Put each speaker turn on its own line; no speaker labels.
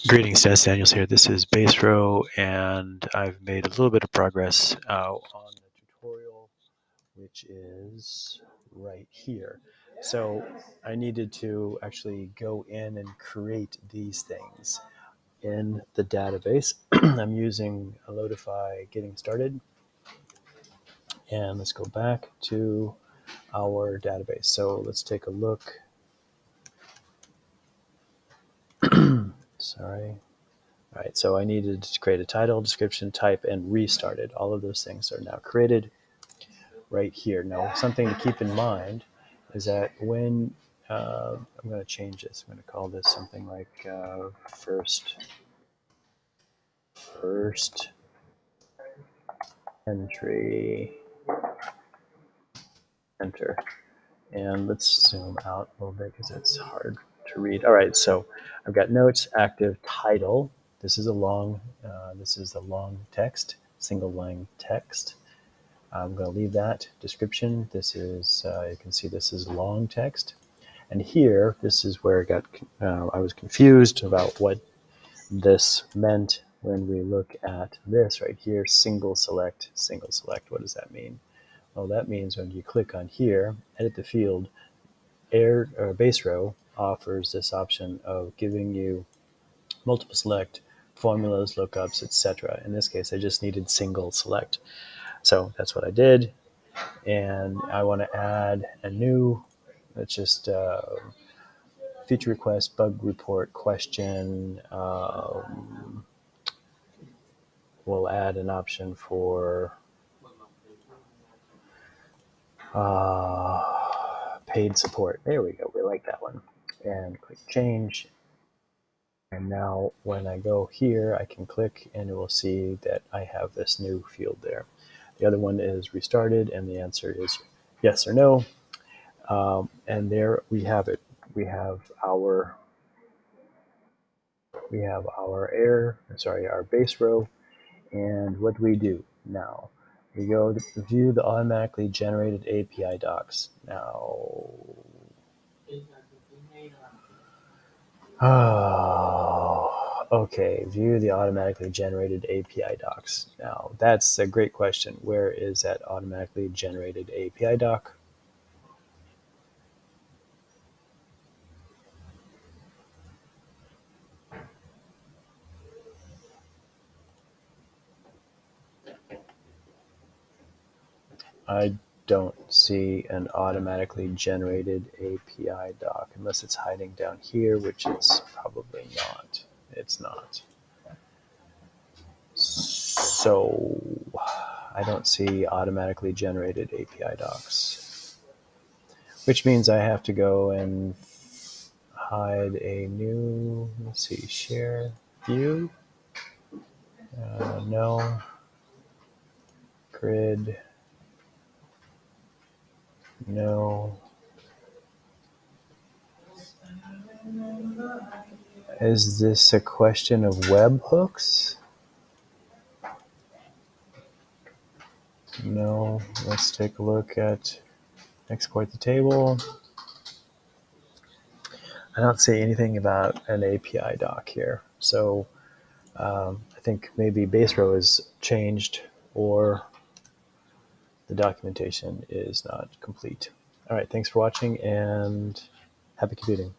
Greetings, Dennis Daniels here. This is baserow, and I've made a little bit of progress on the tutorial, which is right here. So I needed to actually go in and create these things in the database. I'm using a Loadify getting started, and let's go back to our database. So let's take a look. Sorry. All right, so I needed to create a title, description, type, and restart it. All of those things are now created right here. Now, something to keep in mind is that when I'm going to change this, I'm going to call this something like first entry, enter. And let's zoom out a little bit because it's hard to read. All right, so I've got notes, active, title. This is a long, text, single line text. I'm going to leave that. Description, this is, you can see this is long text. And here, this is where I was confused about what this meant when we look at this right here, single select. What does that mean? Well, that means when you click on here, edit the field, baserow offers this option of giving you multiple select, formulas, lookups, etc. In this case, I just needed single select. So that's what I did. And I want to add a new, let's just feature request, bug report, question. We'll add an option for paid support. There we go. We like that one. And click change. And now when I go here, I can click and it will see that I have this new field there. The other one is restarted, and the answer is yes or no. And there we have it. We have our our base row. And what do we do now? We go to view the automatically generated API docs. Now, okay, view the automatically generated API docs. Now, that's a great question. Where is that automatically generated API doc? I don't see an automatically generated API doc unless it's hiding down here, which it's probably not. It's not. So I don't see automatically generated API docs, which means I have to go and hide a new, let's see, share view. No. Grid. No. Is this a question of webhooks? No. Let's take a look at export the table. I don't see anything about an API doc here. So I think maybe baserow is changed or the documentation is not complete. All right, thanks for watching and happy computing.